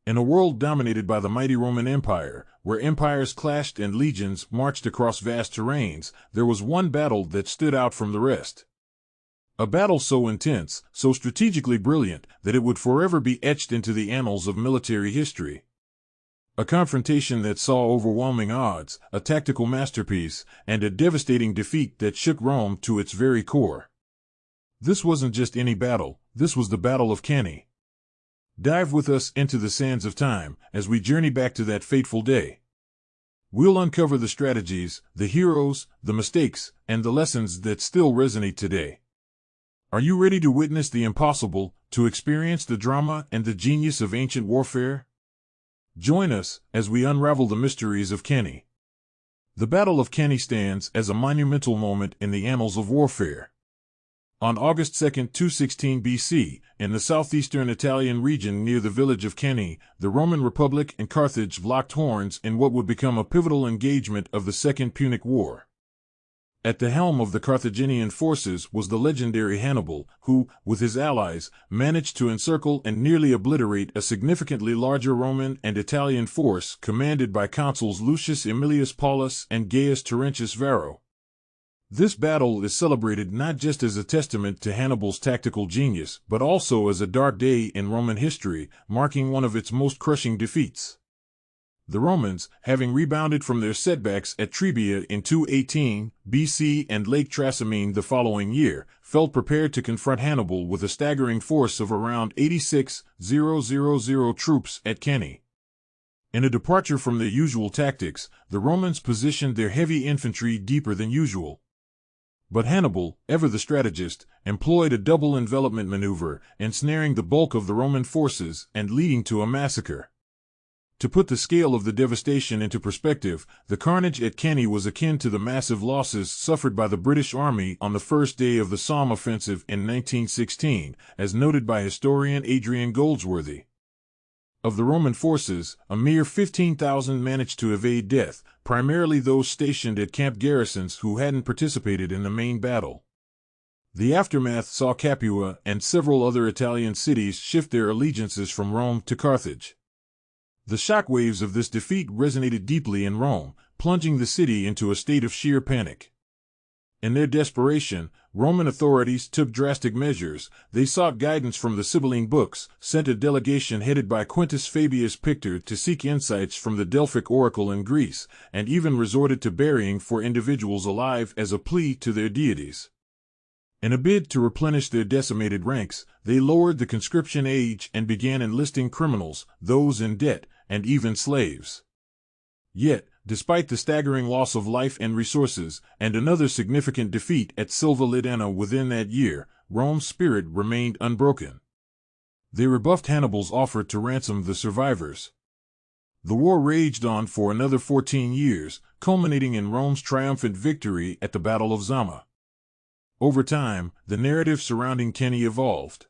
In a world dominated by the mighty Roman Empire, where empires clashed and legions marched across vast terrains, there was one battle that stood out from the rest. A battle so intense, so strategically brilliant, that it would forever be etched into the annals of military history. A confrontation that saw overwhelming odds, a tactical masterpiece, and a devastating defeat that shook Rome to its very core. This wasn't just any battle, this was the Battle of Cannae. Dive with us into the sands of time as we journey back to that fateful day. We'll uncover the strategies, the heroes, the mistakes, and the lessons that still resonate today. Are you ready to witness the impossible, to experience the drama and the genius of ancient warfare? Join us as we unravel the mysteries of Cannae. The Battle of Cannae stands as a monumental moment in the annals of warfare. On August 2, 216 BC, in the southeastern Italian region near the village of Cannae, the Roman Republic and Carthage locked horns in what would become a pivotal engagement of the Second Punic War. At the helm of the Carthaginian forces was the legendary Hannibal, who, with his allies, managed to encircle and nearly obliterate a significantly larger Roman and Italian force commanded by consuls Lucius Aemilius Paulus and Gaius Terentius Varro. This battle is celebrated not just as a testament to Hannibal's tactical genius, but also as a dark day in Roman history, marking one of its most crushing defeats. The Romans, having rebounded from their setbacks at Trebia in 218 BC and Lake Trasimene the following year, felt prepared to confront Hannibal with a staggering force of around 86,000 troops at Cannae. In a departure from their usual tactics, the Romans positioned their heavy infantry deeper than usual. But Hannibal, ever the strategist, employed a double envelopment maneuver, ensnaring the bulk of the Roman forces and leading to a massacre. To put the scale of the devastation into perspective, the carnage at Cannae was akin to the massive losses suffered by the British Army on the first day of the Somme offensive in 1916, as noted by historian Adrian Goldsworthy. Of the Roman forces, a mere 15,000 managed to evade death, primarily those stationed at camp garrisons who hadn't participated in the main battle. The aftermath saw Capua and several other Italian cities shift their allegiances from Rome to Carthage. The shockwaves of this defeat resonated deeply in Rome, plunging the city into a state of sheer panic. In their desperation, Roman authorities took drastic measures. They sought guidance from the Sibylline books, sent a delegation headed by Quintus Fabius Pictor to seek insights from the Delphic oracle in Greece, and even resorted to burying 4 individuals alive as a plea to their deities. In a bid to replenish their decimated ranks, they lowered the conscription age and began enlisting criminals, those in debt, and even slaves. Yet, despite the staggering loss of life and resources, and another significant defeat at Silva Lidana within that year, Rome's spirit remained unbroken. They rebuffed Hannibal's offer to ransom the survivors. The war raged on for another 14 years, culminating in Rome's triumphant victory at the Battle of Zama. Over time, the narrative surrounding Cannae evolved.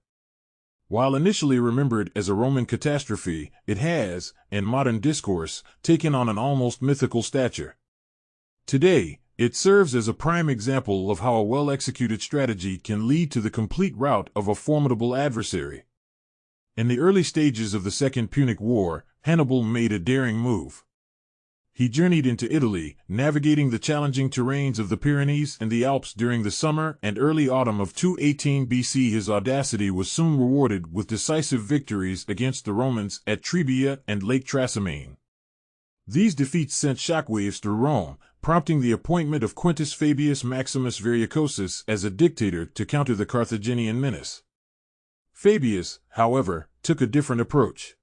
While initially remembered as a Roman catastrophe, it has, in modern discourse, taken on an almost mythical stature. Today, it serves as a prime example of how a well-executed strategy can lead to the complete rout of a formidable adversary. In the early stages of the Second Punic War, Hannibal made a daring move. He journeyed into Italy, navigating the challenging terrains of the Pyrenees and the Alps during the summer and early autumn of 218 BC. His audacity was soon rewarded with decisive victories against the Romans at Trebia and Lake Trasimene. These defeats sent shockwaves through Rome, prompting the appointment of Quintus Fabius Maximus Verrucosus as a dictator to counter the Carthaginian menace. Fabius, however, took a different approach.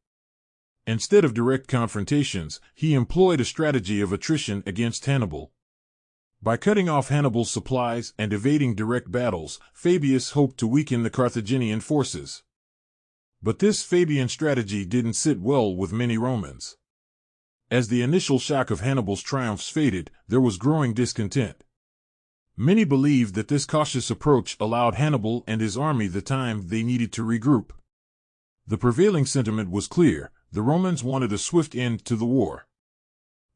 Instead of direct confrontations, he employed a strategy of attrition against Hannibal. By cutting off Hannibal's supplies and evading direct battles, Fabius hoped to weaken the Carthaginian forces. But this Fabian strategy didn't sit well with many Romans. As the initial shock of Hannibal's triumphs faded, there was growing discontent. Many believed that this cautious approach allowed Hannibal and his army the time they needed to regroup. The prevailing sentiment was clear: the Romans wanted a swift end to the war.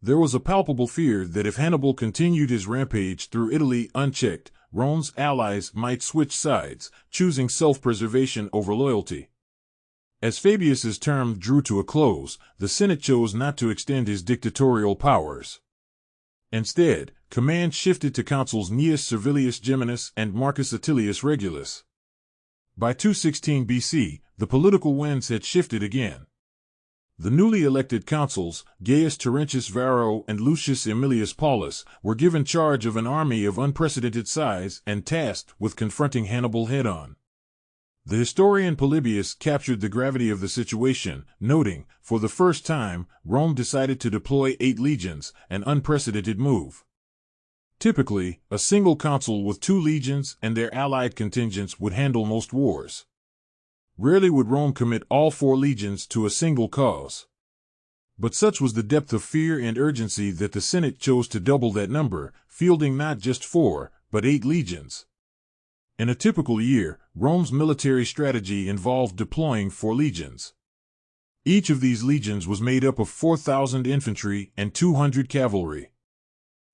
There was a palpable fear that if Hannibal continued his rampage through Italy unchecked, Rome's allies might switch sides, choosing self-preservation over loyalty. As Fabius's term drew to a close, the Senate chose not to extend his dictatorial powers. Instead, command shifted to consuls Gnaeus Servilius Geminus and Marcus Attilius Regulus. By 216 BC, the political winds had shifted again. The newly elected consuls, Gaius Terentius Varro and Lucius Aemilius Paulus, were given charge of an army of unprecedented size and tasked with confronting Hannibal head-on. The historian Polybius captured the gravity of the situation, noting, for the first time, Rome decided to deploy 8 legions, an unprecedented move. Typically, a single consul with 2 legions and their allied contingents would handle most wars. Rarely would Rome commit all 4 legions to a single cause. But such was the depth of fear and urgency that the Senate chose to double that number, fielding not just 4, but 8 legions. In a typical year, Rome's military strategy involved deploying 4 legions. Each of these legions was made up of 4,000 infantry and 200 cavalry.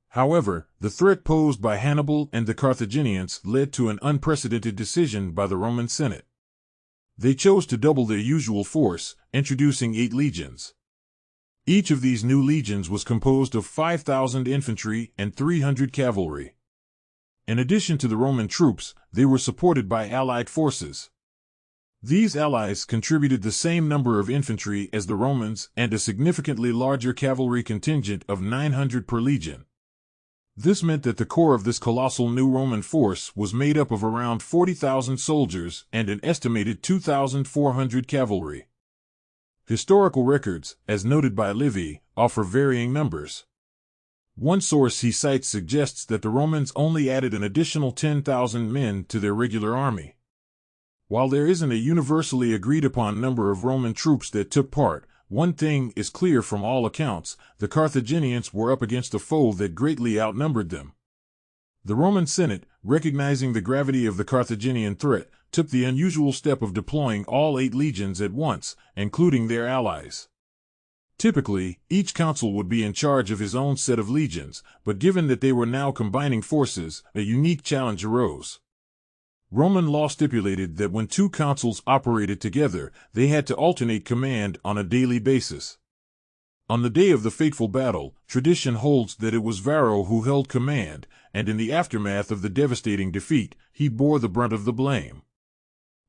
However, the threat posed by Hannibal and the Carthaginians led to an unprecedented decision by the Roman Senate. They chose to double their usual force, introducing 8 legions. Each of these new legions was composed of 5,000 infantry and 300 cavalry. In addition to the Roman troops, they were supported by allied forces. These allies contributed the same number of infantry as the Romans and a significantly larger cavalry contingent of 900 per legion. This meant that the core of this colossal new Roman force was made up of around 40,000 soldiers and an estimated 2,400 cavalry. Historical records, as noted by Livy, offer varying numbers. One source he cites suggests that the Romans only added an additional 10,000 men to their regular army. While there isn't a universally agreed-upon number of Roman troops that took part, one thing is clear from all accounts: the Carthaginians were up against a foe that greatly outnumbered them. The Roman Senate, recognizing the gravity of the Carthaginian threat, took the unusual step of deploying all 8 legions at once, including their allies. Typically, each consul would be in charge of his own set of legions, but given that they were now combining forces, a unique challenge arose. Roman law stipulated that when 2 consuls operated together, they had to alternate command on a daily basis. On the day of the fateful battle, tradition holds that it was Varro who held command, and in the aftermath of the devastating defeat, he bore the brunt of the blame.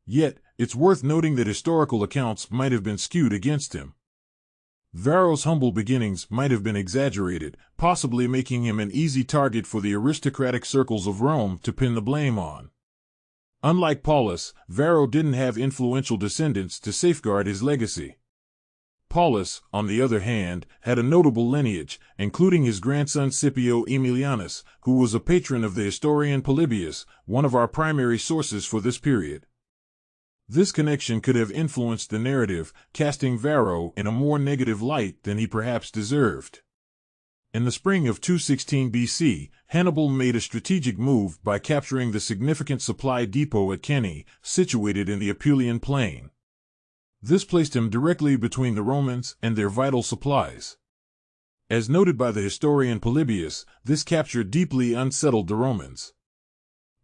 Yet, it's worth noting that historical accounts might have been skewed against him. Varro's humble beginnings might have been exaggerated, possibly making him an easy target for the aristocratic circles of Rome to pin the blame on. Unlike Paulus, Varro didn't have influential descendants to safeguard his legacy. Paulus, on the other hand, had a notable lineage, including his grandson Scipio Aemilianus, who was a patron of the historian Polybius, one of our primary sources for this period. This connection could have influenced the narrative, casting Varro in a more negative light than he perhaps deserved. In the spring of 216 BC, Hannibal made a strategic move by capturing the significant supply depot at Cannae, situated in the Apulian plain. This placed him directly between the Romans and their vital supplies. As noted by the historian Polybius, this capture deeply unsettled the Romans.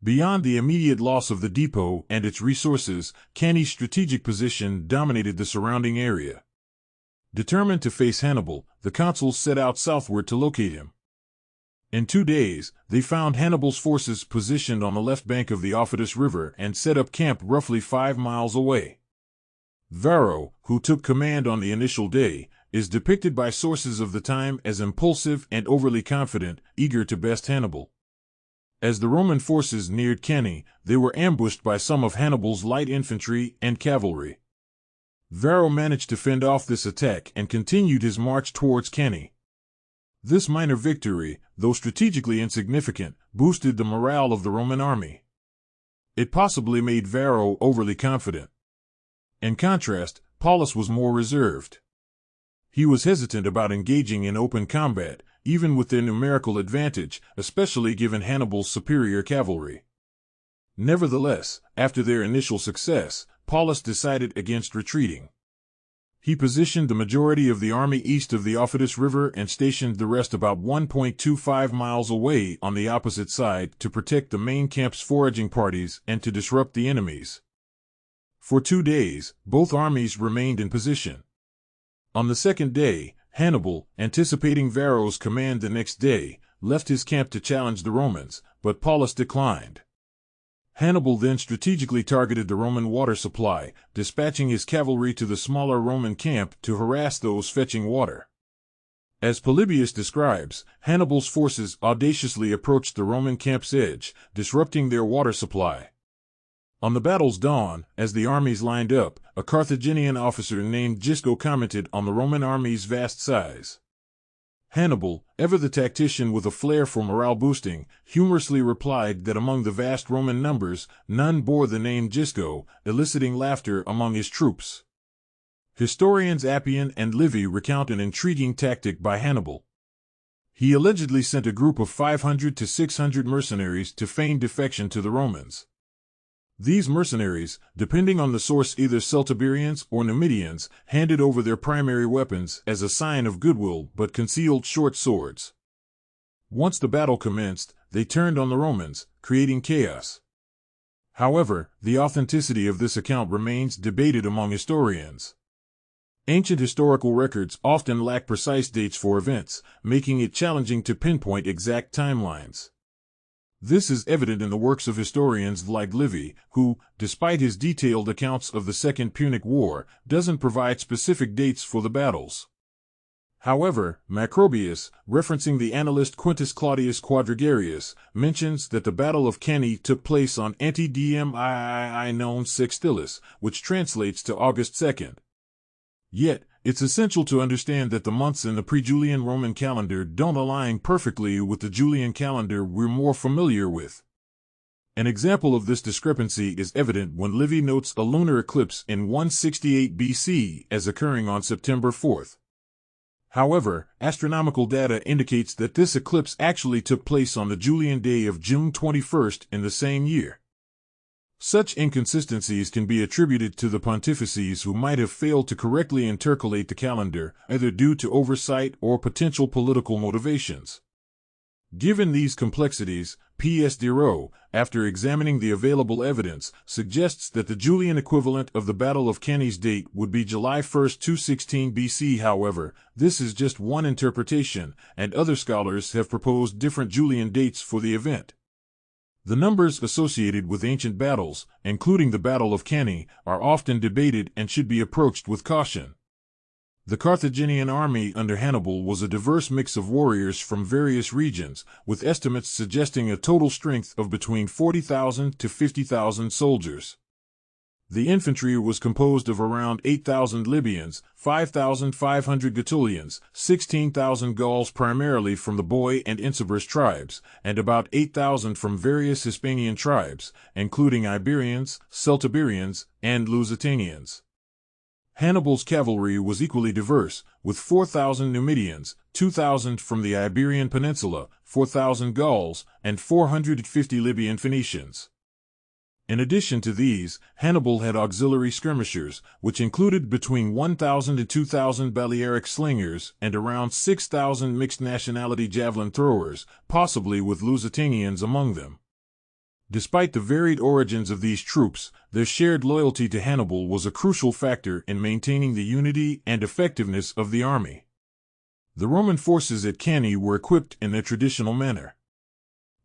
Beyond the immediate loss of the depot and its resources, Cannae's strategic position dominated the surrounding area. Determined to face Hannibal, the consuls set out southward to locate him. In 2 days, they found Hannibal's forces positioned on the left bank of the Aufidus River and set up camp roughly 5 miles away. Varro, who took command on the initial day, is depicted by sources of the time as impulsive and overly confident, eager to best Hannibal. As the Roman forces neared Cannae, they were ambushed by some of Hannibal's light infantry and cavalry. Varro managed to fend off this attack and continued his march towards Cannae. This minor victory, though strategically insignificant, boosted the morale of the Roman army. It possibly made Varro overly confident. In contrast, Paulus was more reserved. He was hesitant about engaging in open combat, even with their numerical advantage, especially given Hannibal's superior cavalry. Nevertheless, after their initial success, Paulus decided against retreating. He positioned the majority of the army east of the Aufidus River and stationed the rest about 1.25 miles away on the opposite side to protect the main camp's foraging parties and to disrupt the enemies. For 2 days, both armies remained in position. On the second day, Hannibal, anticipating Varro's command the next day, left his camp to challenge the Romans, but Paulus declined. Hannibal then strategically targeted the Roman water supply, dispatching his cavalry to the smaller Roman camp to harass those fetching water. As Polybius describes, Hannibal's forces audaciously approached the Roman camp's edge, disrupting their water supply. On the battle's dawn, as the armies lined up, a Carthaginian officer named Gisco commented on the Roman army's vast size. Hannibal, ever the tactician with a flair for morale boosting, humorously replied that among the vast Roman numbers, none bore the name Gisco, eliciting laughter among his troops. Historians Appian and Livy recount an intriguing tactic by Hannibal. He allegedly sent a group of 500 to 600 mercenaries to feign defection to the Romans. These mercenaries, depending on the source either Celtiberians or Numidians, handed over their primary weapons as a sign of goodwill but concealed short swords. Once the battle commenced, they turned on the Romans, creating chaos. However, the authenticity of this account remains debated among historians. Ancient historical records often lack precise dates for events, making it challenging to pinpoint exact timelines. This is evident in the works of historians like Livy, who, despite his detailed accounts of the Second Punic War, doesn't provide specific dates for the battles. However, Macrobius, referencing the annalist Quintus Claudius Quadrigarius, mentions that the Battle of Cannae took place on Antidmii non Sextilis, which translates to August 2nd. Yet, it's essential to understand that the months in the pre-Julian Roman calendar don't align perfectly with the Julian calendar we're more familiar with. An example of this discrepancy is evident when Livy notes a lunar eclipse in 168 BC as occurring on September 4th. However, astronomical data indicates that this eclipse actually took place on the Julian day of June 21st in the same year. Such inconsistencies can be attributed to the pontifices who might have failed to correctly intercalate the calendar, either due to oversight or potential political motivations. Given these complexities, P.S. Diderot, after examining the available evidence, suggests that the Julian equivalent of the Battle of Cannae's date would be July 1, 216 BC. However, this is just one interpretation, and other scholars have proposed different Julian dates for the event. The numbers associated with ancient battles, including the Battle of Cannae, are often debated and should be approached with caution. The Carthaginian army under Hannibal was a diverse mix of warriors from various regions, with estimates suggesting a total strength of between 40,000 to 50,000 soldiers. The infantry was composed of around 8,000 Libyans, 5,500 Gaetulians, 16,000 Gauls primarily from the Boii and Insubres tribes, and about 8,000 from various Hispanian tribes, including Iberians, Celtiberians, and Lusitanians. Hannibal's cavalry was equally diverse, with 4,000 Numidians, 2,000 from the Iberian Peninsula, 4,000 Gauls, and 450 Libyan Phoenicians. In addition to these, Hannibal had auxiliary skirmishers, which included between 1,000 and 2,000 Balearic slingers and around 6,000 mixed-nationality javelin throwers, possibly with Lusitanians among them. Despite the varied origins of these troops, their shared loyalty to Hannibal was a crucial factor in maintaining the unity and effectiveness of the army. The Roman forces at Cannae were equipped in their traditional manner.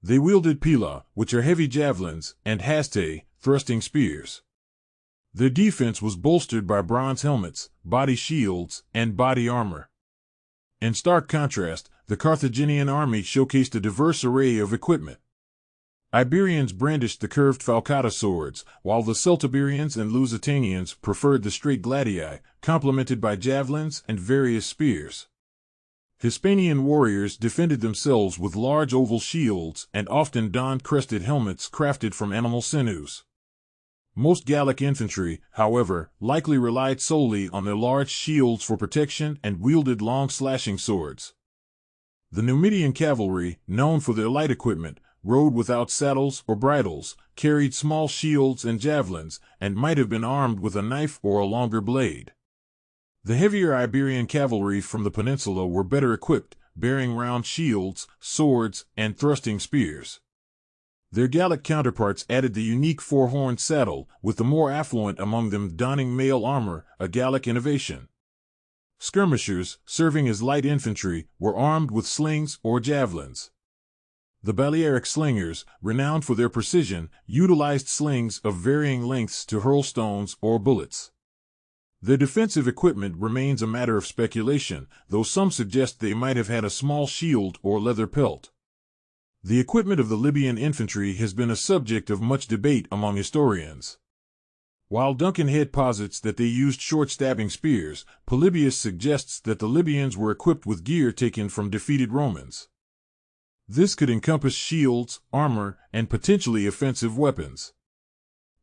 They wielded pila, which are heavy javelins, and hastae, thrusting spears. Their defense was bolstered by bronze helmets, body shields, and body armor. In stark contrast, the Carthaginian army showcased a diverse array of equipment. Iberians brandished the curved falcata swords, while the Celtiberians and Lusitanians preferred the straight gladii, complemented by javelins and various spears. Hispanian warriors defended themselves with large oval shields and often donned crested helmets crafted from animal sinews. Most Gallic infantry, however, likely relied solely on their large shields for protection and wielded long slashing swords. The Numidian cavalry, known for their light equipment, rode without saddles or bridles, carried small shields and javelins, and might have been armed with a knife or a longer blade. The heavier Iberian cavalry from the peninsula were better equipped, bearing round shields, swords, and thrusting spears. Their Gallic counterparts added the unique four-horned saddle, with the more affluent among them donning mail armor, a Gallic innovation. Skirmishers, serving as light infantry, were armed with slings or javelins. The Balearic slingers, renowned for their precision, utilized slings of varying lengths to hurl stones or bullets. Their defensive equipment remains a matter of speculation, though some suggest they might have had a small shield or leather pelt. The equipment of the Libyan infantry has been a subject of much debate among historians. While Duncan Head posits that they used short stabbing spears, Polybius suggests that the Libyans were equipped with gear taken from defeated Romans. This could encompass shields, armor, and potentially offensive weapons.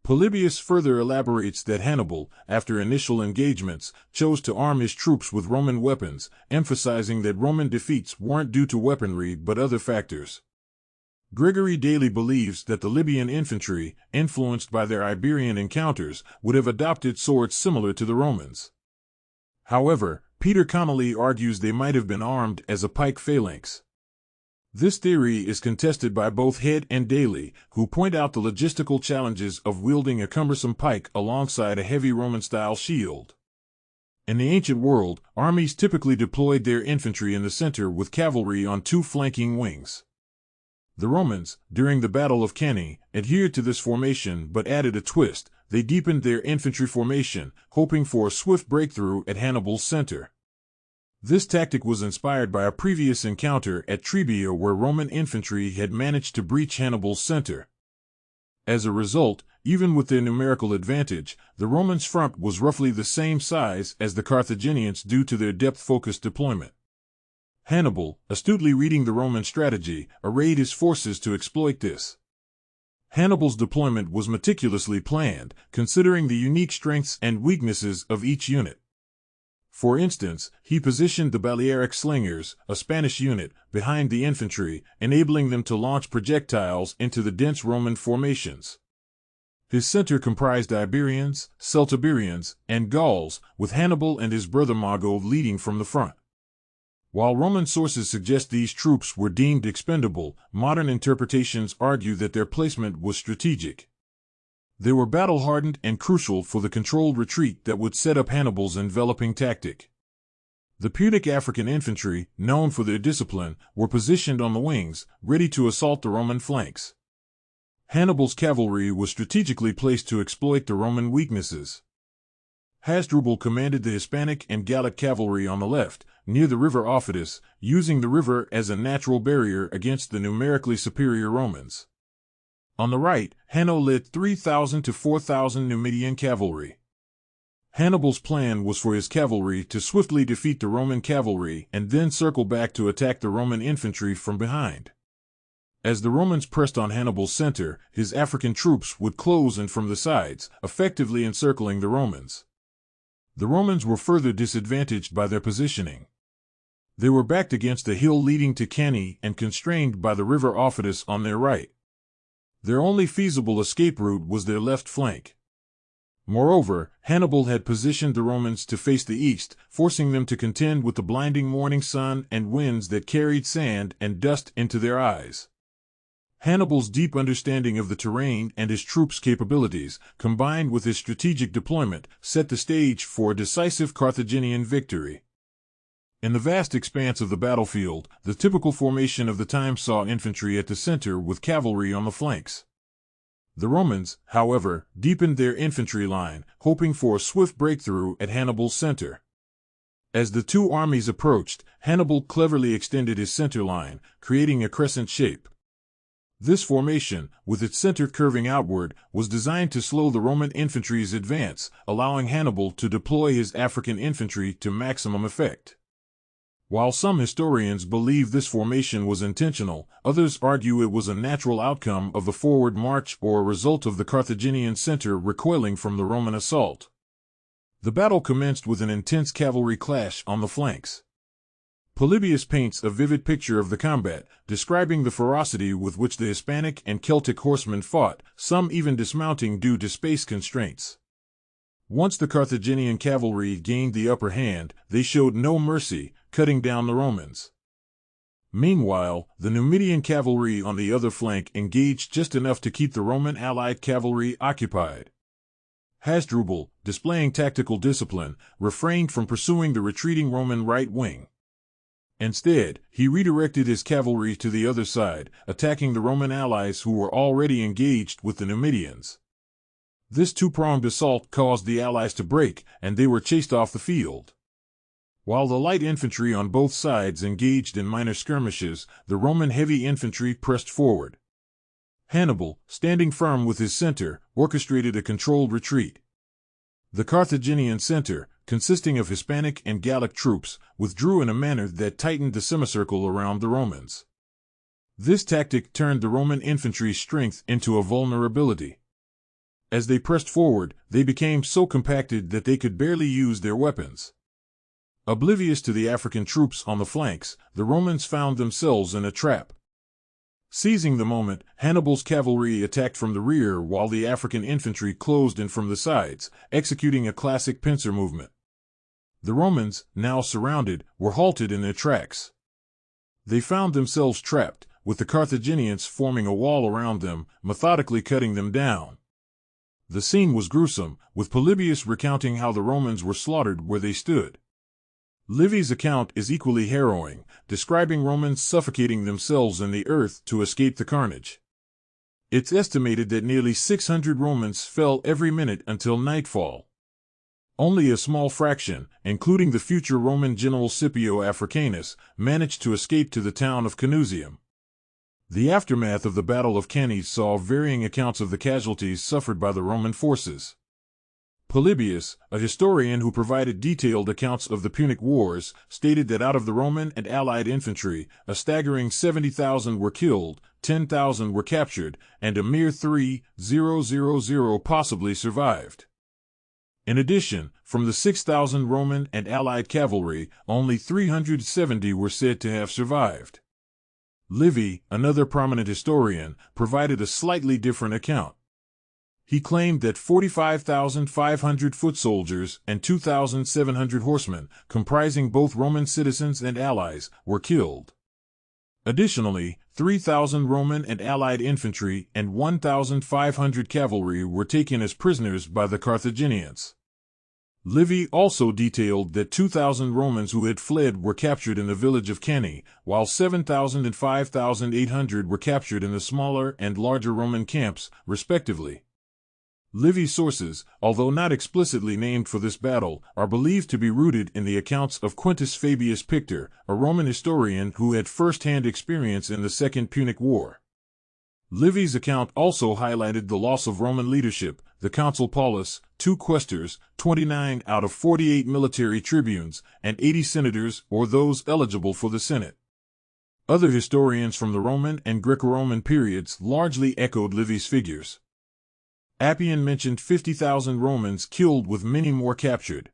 Polybius further elaborates that Hannibal, after initial engagements, chose to arm his troops with Roman weapons, emphasizing that Roman defeats weren't due to weaponry but other factors. Gregory Daly believes that the Libyan infantry, influenced by their Iberian encounters, would have adopted swords similar to the Romans. However, Peter Connolly argues they might have been armed as a pike phalanx. This theory is contested by both Head and Daly, who point out the logistical challenges of wielding a cumbersome pike alongside a heavy Roman-style shield. In the ancient world, armies typically deployed their infantry in the center with cavalry on two flanking wings. The Romans, during the Battle of Cannae, adhered to this formation but added a twist. They deepened their infantry formation, hoping for a swift breakthrough at Hannibal's center. This tactic was inspired by a previous encounter at Trebia where Roman infantry had managed to breach Hannibal's center. As a result, even with their numerical advantage, the Romans' front was roughly the same size as the Carthaginians due to their depth-focused deployment. Hannibal, astutely reading the Roman strategy, arrayed his forces to exploit this. Hannibal's deployment was meticulously planned, considering the unique strengths and weaknesses of each unit. For instance, he positioned the Balearic slingers, a Spanish unit, behind the infantry, enabling them to launch projectiles into the dense Roman formations. His center comprised Iberians, Celtiberians, and Gauls, with Hannibal and his brother Mago leading from the front. While Roman sources suggest these troops were deemed expendable, modern interpretations argue that their placement was strategic. They were battle-hardened and crucial for the controlled retreat that would set up Hannibal's enveloping tactic. The Punic African infantry, known for their discipline, were positioned on the wings, ready to assault the Roman flanks. Hannibal's cavalry was strategically placed to exploit the Roman weaknesses. Hasdrubal commanded the Hispanic and Gallic cavalry on the left, near the river Aufidus, using the river as a natural barrier against the numerically superior Romans. On the right, Hanno led 3,000 to 4,000 Numidian cavalry. Hannibal's plan was for his cavalry to swiftly defeat the Roman cavalry and then circle back to attack the Roman infantry from behind. As the Romans pressed on Hannibal's center, his African troops would close in from the sides, effectively encircling the Romans. The Romans were further disadvantaged by their positioning. They were backed against a hill leading to Cannae and constrained by the river Aufidus on their right. Their only feasible escape route was their left flank. Moreover, Hannibal had positioned the Romans to face the east, forcing them to contend with the blinding morning sun and winds that carried sand and dust into their eyes. Hannibal's deep understanding of the terrain and his troops' capabilities, combined with his strategic deployment, set the stage for a decisive Carthaginian victory. In the vast expanse of the battlefield, the typical formation of the time saw infantry at the center with cavalry on the flanks. The Romans, however, deepened their infantry line, hoping for a swift breakthrough at Hannibal's center. As the two armies approached, Hannibal cleverly extended his center line, creating a crescent shape. This formation, with its center curving outward, was designed to slow the Roman infantry's advance, allowing Hannibal to deploy his African infantry to maximum effect. While some historians believe this formation was intentional, others argue it was a natural outcome of the forward march or a result of the Carthaginian center recoiling from the Roman assault. The battle commenced with an intense cavalry clash on the flanks. Polybius paints a vivid picture of the combat, describing the ferocity with which the Hispanic and Celtic horsemen fought, some even dismounting due to space constraints. Once the Carthaginian cavalry gained the upper hand, they showed no mercy, cutting down the Romans. Meanwhile, the Numidian cavalry on the other flank engaged just enough to keep the Roman allied cavalry occupied. Hasdrubal, displaying tactical discipline, refrained from pursuing the retreating Roman right wing. Instead, he redirected his cavalry to the other side, attacking the Roman allies who were already engaged with the Numidians. This two-pronged assault caused the allies to break, and they were chased off the field. While the light infantry on both sides engaged in minor skirmishes, the Roman heavy infantry pressed forward. Hannibal, standing firm with his center, orchestrated a controlled retreat. The Carthaginian center, consisting of Hispanic and Gallic troops, withdrew in a manner that tightened the semicircle around the Romans. This tactic turned the Roman infantry's strength into a vulnerability. As they pressed forward, they became so compacted that they could barely use their weapons. Oblivious to the African troops on the flanks, the Romans found themselves in a trap. Seizing the moment, Hannibal's cavalry attacked from the rear while the African infantry closed in from the sides, executing a classic pincer movement. The Romans, now surrounded, were halted in their tracks. They found themselves trapped, with the Carthaginians forming a wall around them, methodically cutting them down. The scene was gruesome, with Polybius recounting how the Romans were slaughtered where they stood. Livy's account is equally harrowing, describing Romans suffocating themselves in the earth to escape the carnage. It's estimated that nearly 600 Romans fell every minute until nightfall. Only a small fraction, including the future Roman general Scipio Africanus, managed to escape to the town of Canusium. The aftermath of the Battle of Cannae saw varying accounts of the casualties suffered by the Roman forces. Polybius, a historian who provided detailed accounts of the Punic Wars, stated that out of the Roman and allied infantry, a staggering 70,000 were killed, 10,000 were captured, and a mere 3,000 possibly survived. In addition, from the 6,000 Roman and allied cavalry, only 370 were said to have survived. Livy, another prominent historian, provided a slightly different account. He claimed that 45,500 foot soldiers and 2,700 horsemen, comprising both Roman citizens and allies, were killed. Additionally, 3,000 Roman and allied infantry and 1,500 cavalry were taken as prisoners by the Carthaginians. Livy also detailed that 2,000 Romans who had fled were captured in the village of Cannae, while 7,000 and 5,800 were captured in the smaller and larger Roman camps, respectively. Livy's sources, although not explicitly named for this battle, are believed to be rooted in the accounts of Quintus Fabius Pictor, a Roman historian who had first-hand experience in the Second Punic War. Livy's account also highlighted the loss of Roman leadership, the consul Paulus, 2 quaestors, 29 out of 48 military tribunes, and 80 senators or those eligible for the Senate. Other historians from the Roman and Greco-Roman periods largely echoed Livy's figures. Appian mentioned 50,000 Romans killed with many more captured.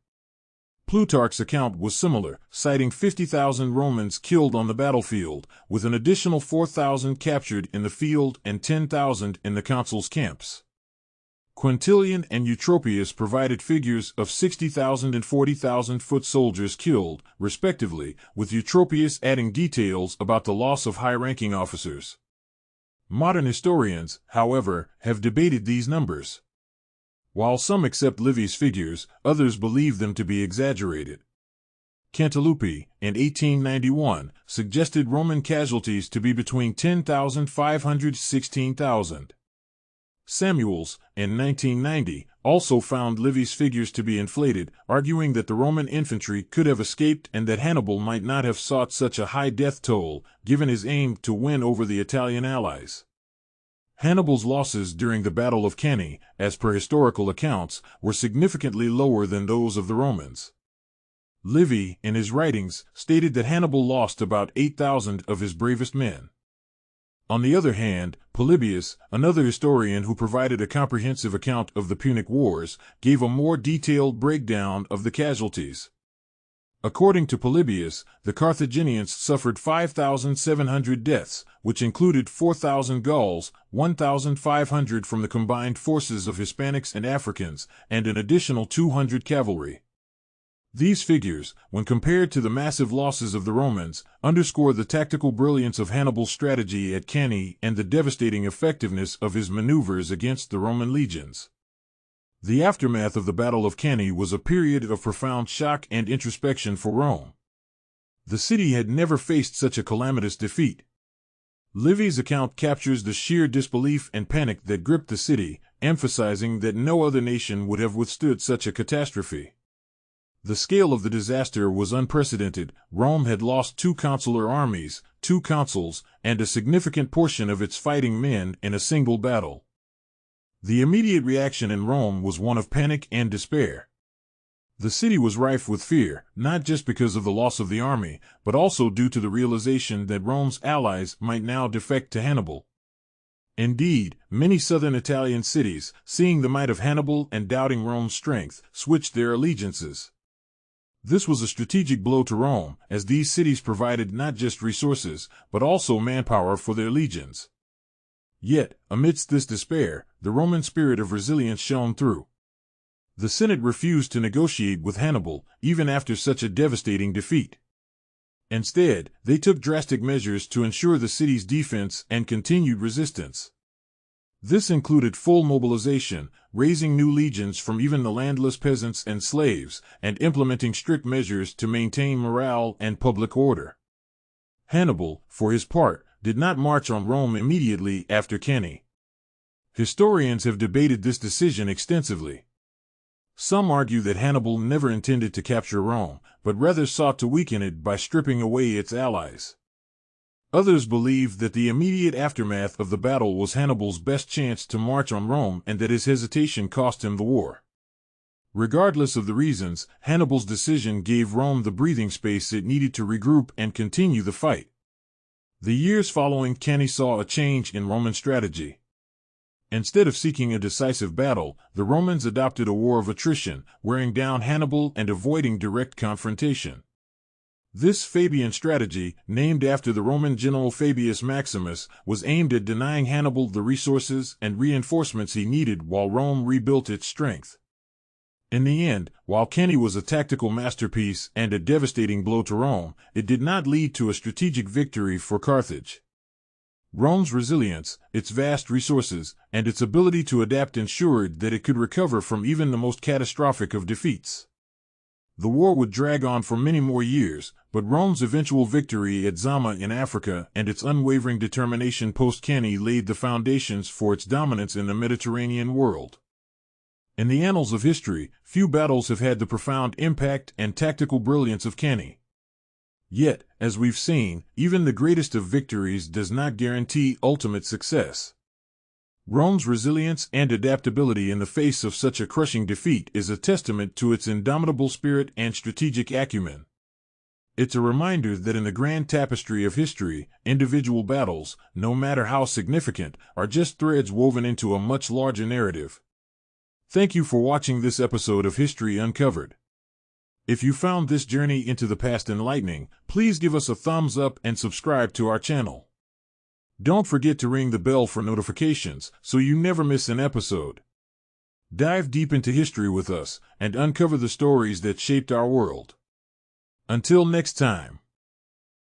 Plutarch's account was similar, citing 50,000 Romans killed on the battlefield, with an additional 4,000 captured in the field and 10,000 in the consuls' camps. Quintilian and Eutropius provided figures of 60,000 and 40,000 foot soldiers killed, respectively, with Eutropius adding details about the loss of high-ranking officers. Modern historians, however, have debated these numbers. While some accept Livy's figures, others believe them to be exaggerated. Cantilupe, in 1891, suggested Roman casualties to be between 10,500 and 16,000. Samuels, in 1990, also found Livy's figures to be inflated, arguing that the Roman infantry could have escaped and that Hannibal might not have sought such a high death toll, given his aim to win over the Italian allies. Hannibal's losses during the Battle of Cannae, as per historical accounts, were significantly lower than those of the Romans. Livy, in his writings, stated that Hannibal lost about 8,000 of his bravest men. On the other hand, Polybius, another historian who provided a comprehensive account of the Punic Wars, gave a more detailed breakdown of the casualties. According to Polybius, the Carthaginians suffered 5,700 deaths, which included 4,000 Gauls, 1,500 from the combined forces of Hispanics and Africans, and an additional 200 cavalry. These figures, when compared to the massive losses of the Romans, underscore the tactical brilliance of Hannibal's strategy at Cannae and the devastating effectiveness of his maneuvers against the Roman legions. The aftermath of the Battle of Cannae was a period of profound shock and introspection for Rome. The city had never faced such a calamitous defeat. Livy's account captures the sheer disbelief and panic that gripped the city, emphasizing that no other nation would have withstood such a catastrophe. The scale of the disaster was unprecedented. Rome had lost 2 consular armies, 2 consuls, and a significant portion of its fighting men in a single battle. The immediate reaction in Rome was one of panic and despair. The city was rife with fear, not just because of the loss of the army, but also due to the realization that Rome's allies might now defect to Hannibal. Indeed, many southern Italian cities, seeing the might of Hannibal and doubting Rome's strength, switched their allegiances. This was a strategic blow to Rome, as these cities provided not just resources, but also manpower for their legions. Yet, amidst this despair, the Roman spirit of resilience shone through. The Senate refused to negotiate with Hannibal, even after such a devastating defeat. Instead, they took drastic measures to ensure the city's defense and continued resistance. This included full mobilization, raising new legions from even the landless peasants and slaves, and implementing strict measures to maintain morale and public order. Hannibal, for his part, did not march on Rome immediately after Cannae. Historians have debated this decision extensively. Some argue that Hannibal never intended to capture Rome, but rather sought to weaken it by stripping away its allies. Others believe that the immediate aftermath of the battle was Hannibal's best chance to march on Rome and that his hesitation cost him the war. Regardless of the reasons, Hannibal's decision gave Rome the breathing space it needed to regroup and continue the fight. The years following Cannae saw a change in Roman strategy. Instead of seeking a decisive battle, the Romans adopted a war of attrition, wearing down Hannibal and avoiding direct confrontation. This Fabian strategy, named after the Roman general Fabius Maximus, was aimed at denying Hannibal the resources and reinforcements he needed while Rome rebuilt its strength. In the end, while Cannae was a tactical masterpiece and a devastating blow to Rome, it did not lead to a strategic victory for Carthage. Rome's resilience, its vast resources, and its ability to adapt ensured that it could recover from even the most catastrophic of defeats. The war would drag on for many more years, but Rome's eventual victory at Zama in Africa and its unwavering determination post-Cannae laid the foundations for its dominance in the Mediterranean world. In the annals of history, few battles have had the profound impact and tactical brilliance of Cannae. Yet, as we've seen, even the greatest of victories does not guarantee ultimate success. Rome's resilience and adaptability in the face of such a crushing defeat is a testament to its indomitable spirit and strategic acumen. It's a reminder that in the grand tapestry of history, individual battles, no matter how significant, are just threads woven into a much larger narrative. Thank you for watching this episode of History Uncovered. If you found this journey into the past enlightening, please give us a thumbs up and subscribe to our channel. Don't forget to ring the bell for notifications so you never miss an episode. Dive deep into history with us and uncover the stories that shaped our world. Until next time.